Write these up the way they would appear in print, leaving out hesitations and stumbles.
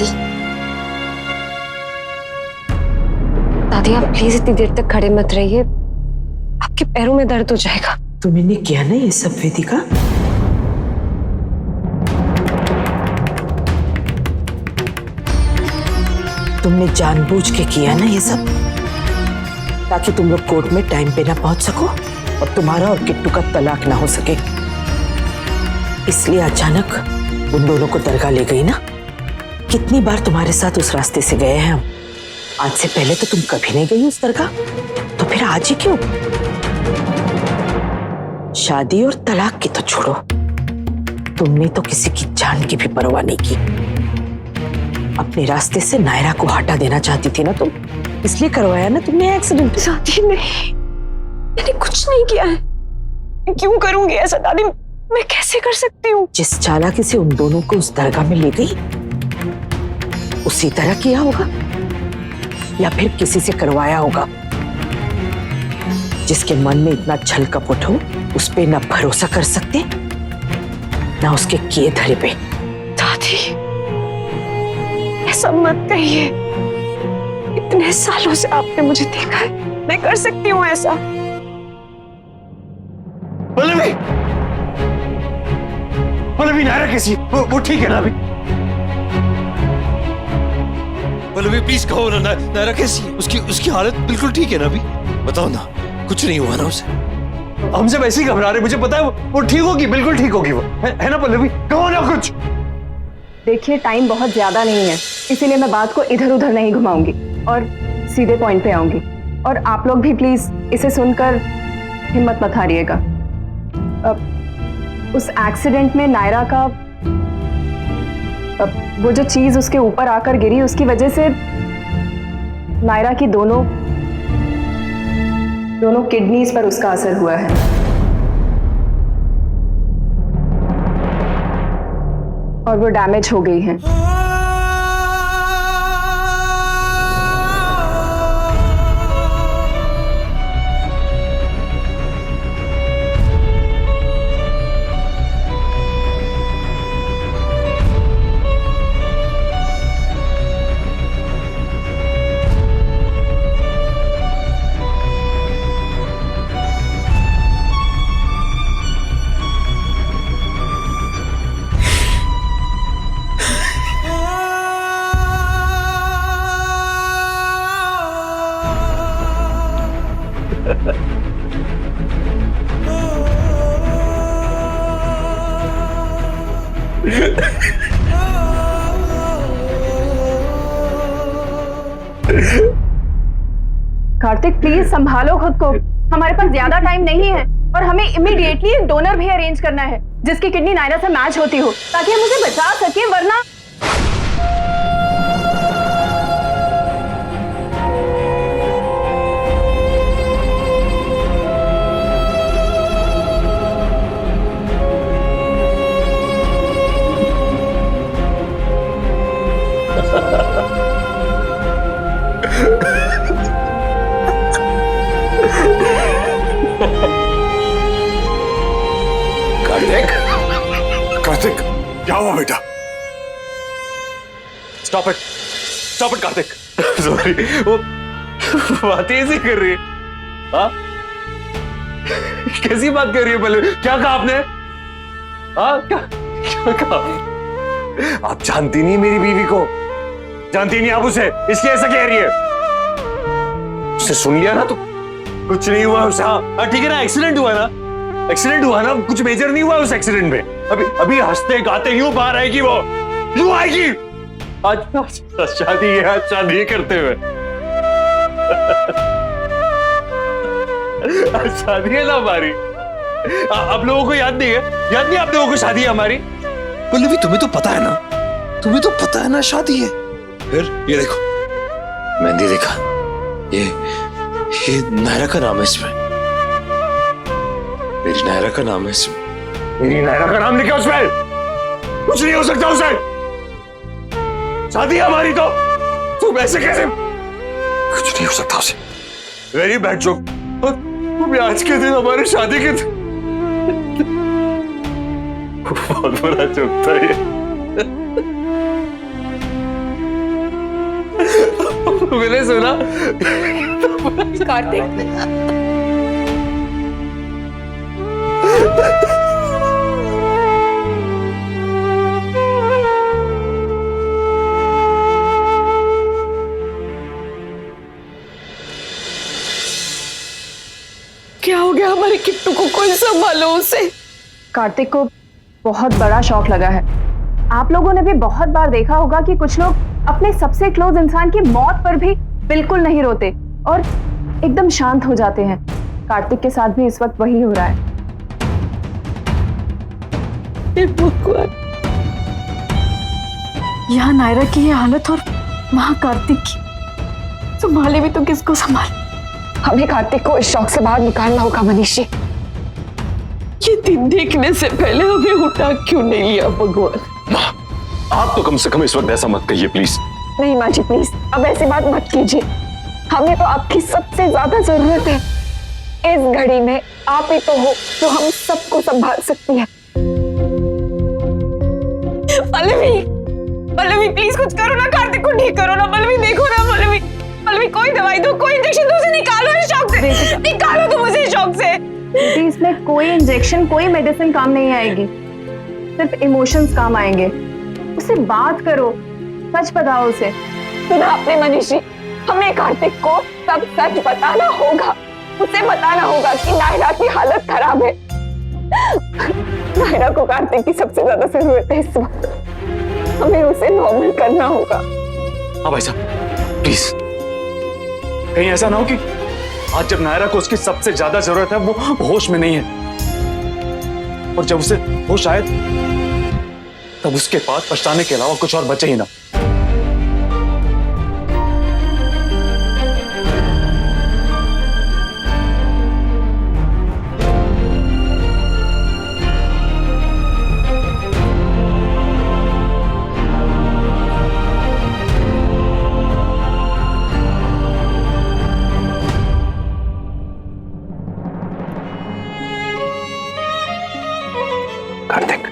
दादी, दादी आप प्लीज इतनी देर तक खड़े मत रहिए, आपके पैरों में दर्द हो जाएगा। तुमने किया ना ये सब वेदिका? तुमने जानबूझ के किया ना ये सब, ताकि तुम लोग कोर्ट में टाइम पे ना पहुंच सको और तुम्हारा और किट्टू का तलाक ना हो सके। इसलिए अचानक उन दोनों को दरगाह ले गई ना। कितनी बार तुम्हारे साथ उस रास्ते से गए हैं हम। आज से पहले तो तुम कभी नहीं गई उस दरगाह, तो फिर आज ही क्यों? शादी और तलाक की तो छोड़ो, तुमने तो किसी की जान की भी परवाह नहीं की। अपने रास्ते से नायरा को हटा देना चाहती थी ना तुम, इसलिए करवाया ना तुमने एक्सीडेंट। दादी नहीं, मैंने कुछ नहीं किया है। मैं क्यों करूंगी ऐसा दादी, मैं कैसे कर सकती हूँ? जिस चालाकी से उन दोनों को उस दरगाह में ले गई, उसी तरह किया होगा या फिर किसी से करवाया होगा। जिसके मन में इतना छल कपट हो, उस पे ना भरोसा कर सकते ना उसके किए धरे पे। दादी ऐसा मत कहिए, इतने सालों से आपने मुझे देखा है, मैं कर सकती हूँ ऐसा। पल्लवी, पल्लवी नायरा कैसी? वो ठीक है ना अभी? पल्लवी प्लीज कहो ना, नायरा कैसी है? उसकी हालत बिल्कुल ठीक है ना अभी? बताओ ना, कुछ नहीं हुआ ना उसे? हमसे वैसे ही घबरा रहे, मुझे पता है वो ठीक होगी, बिल्कुल ठीक होगी वो, है ना पल्लवी? कहो ना कुछ। देखिए टाइम बहुत ज्यादा नहीं है, इसीलिए मैं बात को इधर उधर नहीं घुमाऊंगी और सीधे पॉइंट पे आऊंगी। और आप लोग भी प्लीज इसे सुनकर हिम्मत मत हारिएगा। उस एक्सीडेंट में नायरा का वो जो चीज उसके ऊपर आकर गिरी, उसकी वजह से नायरा की दोनों किडनीज पर उसका असर हुआ है। और वो डैमेज हो गई हैं। कार्तिक प्लीज संभालो खुद को, हमारे पास ज्यादा टाइम नहीं है और हमें इमीडिएटली डोनर भी अरेंज करना है जिसकी किडनी नायरा से मैच होती हो, ताकि हम उसे बचा सके, वरना कार्तिक, क्या हुआ बेटा? Stop it Kartik. सॉरी, वो बातें ऐसी कर रही है। हाँ, कैसी बात कर रही है? पहले क्या कहा आपने? हाँ, क्या कहा? आप जानती नहीं मेरी बीवी को, जानती नहीं आप उसे, इसलिए ऐसा कह रही है। उसे सुन लिया ना तो कुछ नहीं हुआ उसे। हाँ ठीक है ना, एक्सीडेंट हुआ ना, कुछ मेजर नहीं हुआ उस एक्सीडेंट में। अभी हंसते गाते यूं बाहर आएगी, वो यूं आएगी। आज शादी है, आज शादी करते हुए आज शादी है ना हमारी। आप लोगों को याद नहीं आप लोगों को शादी है हमारी? पल्लवी तुम्हें तो पता है ना शादी है। फिर ये देखो, मेहंदी देखा, ये नायरा का नाम है इसमें, मेरी नायरा का नाम है इसमें। मेरी नायरा का नाम लिखा उसमें, कुछ नहीं हो सकता उसे। शादी हमारी तो तुम ऐसे कैसे? कुछ नहीं हो सकता उसे। Very bad joke. अभी आज के दिन, हमारी शादी के दिन बहुत बड़ा जोक था ये। मैंने सुना। कार्तिक, क्या हो गया हमारे किट्टू को? कोई संभालो उसे। कार्तिक को बहुत बड़ा शौक लगा है। आप लोगों ने भी बहुत बार देखा होगा कि कुछ लोग अपने सबसे क्लोज इंसान की मौत पर भी बिल्कुल नहीं रोते और एकदम शांत हो जाते हैं। कार्तिक के साथ भी इस वक्त वही हो रहा है। यहाँ नायरा की ये हालत और वहां कार्तिक की, संभाले भी तो किसको संभाले? हमें कार्तिक को इस शौक से बाहर निकालना होगा मनीषी। ये दिन देखने से पहले हमें उठा क्यों नहीं लिया भगवान? माँ, आप तो कम से कम इस वक्त ऐसा मत कहिए प्लीज। नहीं माँ जी प्लीज, अब ऐसी बात मत कीजिए। हमें तो आपकी सबसे ज्यादा जरूरत है। इस घड़ी में आप ही तो हो जो हम सबको संभाल सकती है। पल्लवी, पल्लवी प्लीज कुछ करो ना, कार्तिक को ठीक करो ना। पल्लवी देखो ना, पल्लवी, पल्लवी कोई दवाई दो, कोई इंजेक्शन दो, उसे निकालो इस शौक से, निकालो तुम उसे इस शौक से। इसमें कोई इंजेक्शन, कोई मेडिसिन काम नहीं आएगी, सिर्फ इमोशंस काम आएंगे। उससे बात करो, सच बताओ उसे। सुना आपने मनीषी, हमें कार्तिक को सब सच बताना होगा। उसे बताना होगा कि नायरा की हालत खराब है। नायरा को कार्तिक की सबसे ज्यादा जरूरत है इस वक्त। हमें उसे नॉर्मल करना होगा। हाँ भाई साहब प्लीज, कहीं ऐसा ना हो कि आज जब नायरा को उसकी सबसे ज्यादा जरूरत है वो होश में नहीं है, और जब उसे होश आए तब उसके पास पछताने के अलावा कुछ और बचे ही ना। कार्तिक,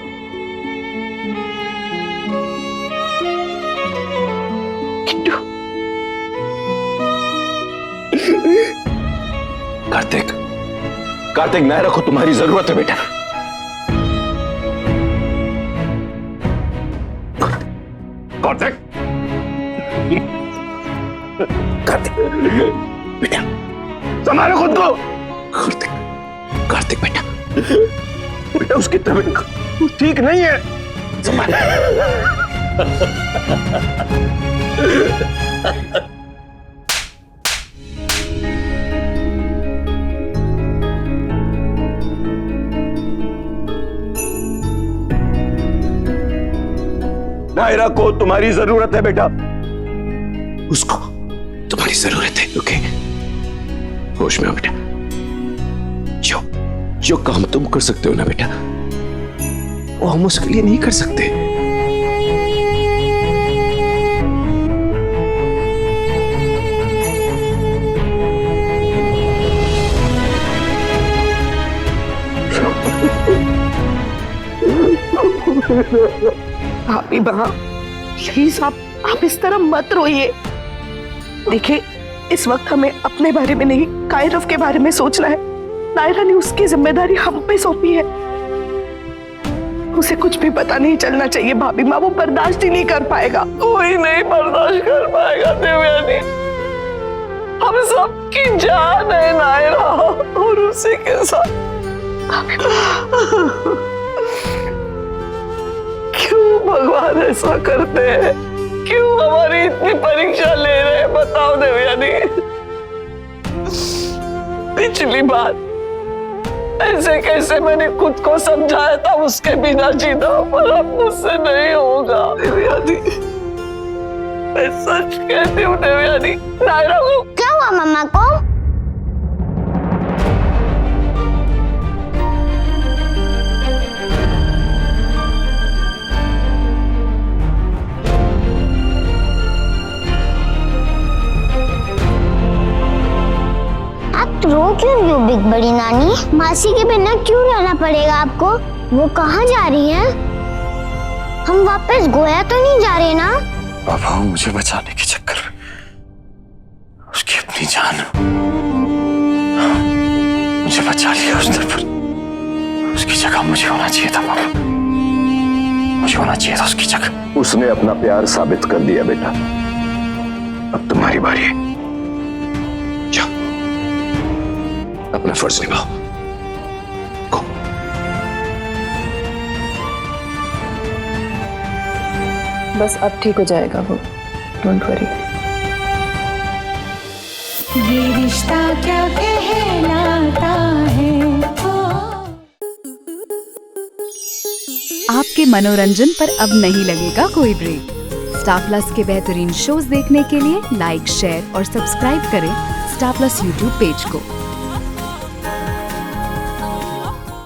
कार्तिक, कार्तिक, नायरा को तुम्हारी जरूरत है बेटा। कार्तिक, कार्तिक बेटा, संभालो खुद को। कार्तिक, कार्तिक बेटा, बेटा उसकी तबीयत ठीक नहीं है, संभाल। नायरा को तुम्हारी जरूरत है बेटा, उसको तुम्हारी जरूरत है। ओके, होश में हो बेटा। जो काम तुम कर सकते हो ना बेटा, वो हम उसके लिए नहीं कर सकते। भाभी माँ प्लीज आप इस तरह मत रोइए। देखिए इस वक्त हमें अपने बारे में नहीं, कायरव के बारे में सोचना है। नायरा ने उसकी जिम्मेदारी हम पे सौंपी है, उसे कुछ भी पता नहीं चलना चाहिए भाभी माँ, वो बर्दाश्त ही नहीं कर पाएगा। कोई नहीं बर्दाश्त कर पाएगा देवयानी। हम सबकी जान है नायरा, और उसी के साथ क्यों भगवान ऐसा करते हैं? क्यों हमारी इतनी परीक्षा ले रहे हैं? बताओ देवयानी। पिछली बार ऐसे कैसे मैंने खुद को समझाया था उसके बिना जीना, पर अब मुझसे नहीं होगा देवयानी। मैं सच कहती हूँ देवयानी, नायरा को क्या हुआ मम्मा को? आप रो क्यों रही हो बिग बड़ी नानी? मासी के बिना क्यों रहना पड़ेगा आपको? वो कहाँ जा रही हैं? हम वापस गोया तो नहीं जा रहे ना? बाबा मुझे बचाने के चक्कर में अपनी जान, मुझे बचा लिया उसने, पर उसकी जगह मुझे होना चाहिए था पापा, मुझे होना चाहिए था उसकी जगह। उसने अपना प्यार साबित कर दिया बेटा, अब तुम्हारी बारी है। जाओ अपना फर्ज निभाओ। गो। बस अब ठीक हो जाएगा वो, डोंट वरी। ये रिश्ता क्या कहलाता है। आपके मनोरंजन पर अब नहीं लगेगा कोई ब्रेक। स्टार प्लस के बेहतरीन शोज देखने के लिए लाइक, शेयर और सब्सक्राइब करें स्टार प्लस यूट्यूब पेज को।